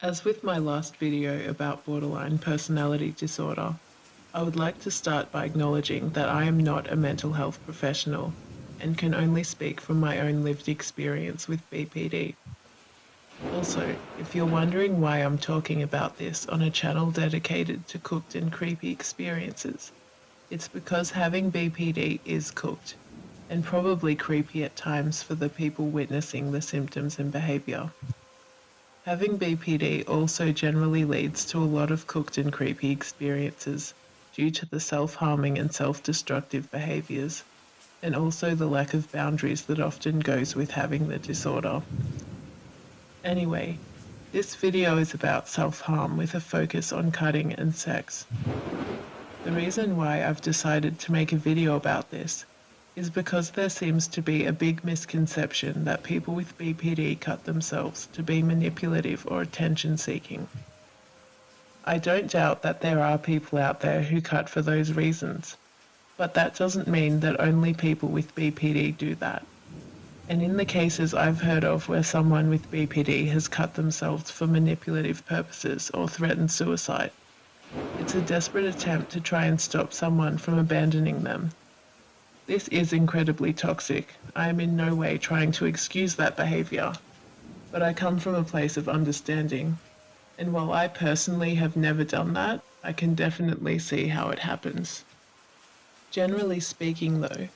As with my last video about borderline personality disorder, I would like to start by acknowledging that I am not a mental health professional and can only speak from my own lived experience with BPD. Also, if you're wondering why I'm talking about this on a channel dedicated to cooked and creepy experiences, it's because having BPD is cooked and probably creepy at times for the people witnessing the symptoms and behaviour. Having BPD also generally leads to a lot of cooked and creepy experiences due to the self-harming and self-destructive behaviours, and also the lack of boundaries that often goes with having the disorder. Anyway, this video is about self-harm with a focus on cutting and sex. The reason why I've decided to make a video about this is because there seems to be a big misconception that people with BPD cut themselves to be manipulative or attention-seeking. I don't doubt that there are people out there who cut for those reasons, but that doesn't mean that only people with BPD do that. And in the cases I've heard of where someone with BPD has cut themselves for manipulative purposes or threatened suicide, it's a desperate attempt to try and stop someone from abandoning them. This is incredibly toxic. I am in no way trying to excuse that behaviour, but I come from a place of understanding, and while I personally have never done that, I can definitely see how it happens. Generally speaking though,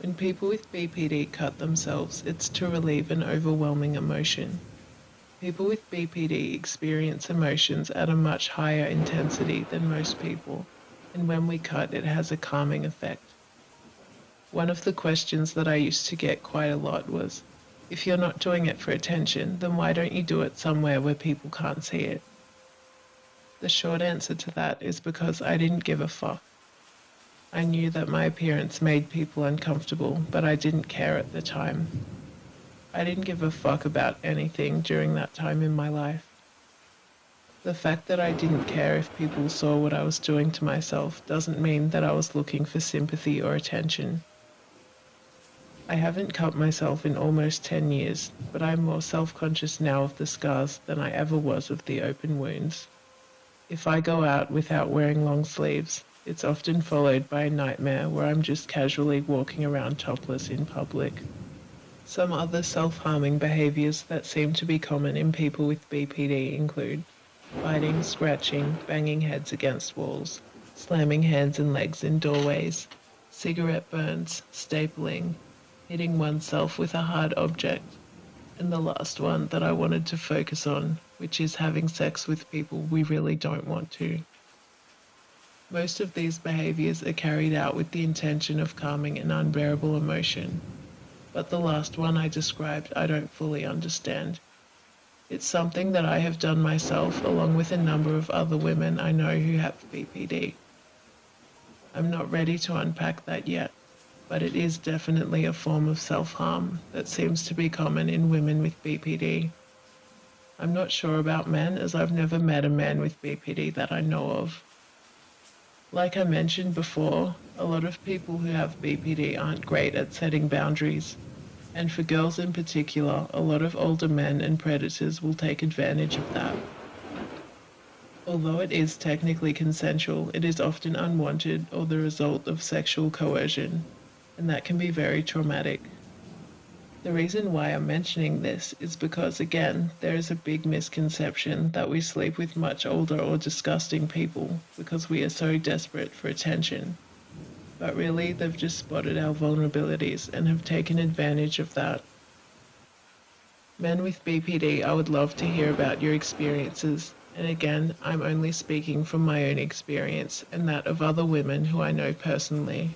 when people with BPD cut themselves, it's to relieve an overwhelming emotion. People with BPD experience emotions at a much higher intensity than most people, and when we cut, it has a calming effect. One of the questions that I used to get quite a lot was, if you're not doing it for attention, then why don't you do it somewhere where people can't see it? The short answer to that is because I didn't give a fuck. I knew that my appearance made people uncomfortable, but I didn't care at the time. I didn't give a fuck about anything during that time in my life. The fact that I didn't care if people saw what I was doing to myself doesn't mean that I was looking for sympathy or attention. I haven't cut myself in almost 10 years, but I'm more self-conscious now of the scars than I ever was of the open wounds. If I go out without wearing long sleeves, it's often followed by a nightmare where I'm just casually walking around topless in public. Some other self-harming behaviours that seem to be common in people with BPD include biting, scratching, banging heads against walls, slamming hands and legs in doorways, cigarette burns, stapling, hitting oneself with a hard object, and the last one that I wanted to focus on, which is having sex with people we really don't want to. Most of these behaviours are carried out with the intention of calming an unbearable emotion, but the last one I described I don't fully understand. It's something that I have done myself along with a number of other women I know who have BPD. I'm not ready to unpack that yet, but it is definitely a form of self-harm that seems to be common in women with BPD. I'm not sure about men, as I've never met a man with BPD that I know of. Like I mentioned before, a lot of people who have BPD aren't great at setting boundaries, and for girls in particular, a lot of older men and predators will take advantage of that. Although it is technically consensual, it is often unwanted or the result of sexual coercion, and that can be very traumatic. The reason why I'm mentioning this is because, again, there is a big misconception that we sleep with much older or disgusting people because we are so desperate for attention. But really, they've just spotted our vulnerabilities and have taken advantage of that. Men with BPD, I would love to hear about your experiences, and again, I'm only speaking from my own experience and that of other women who I know personally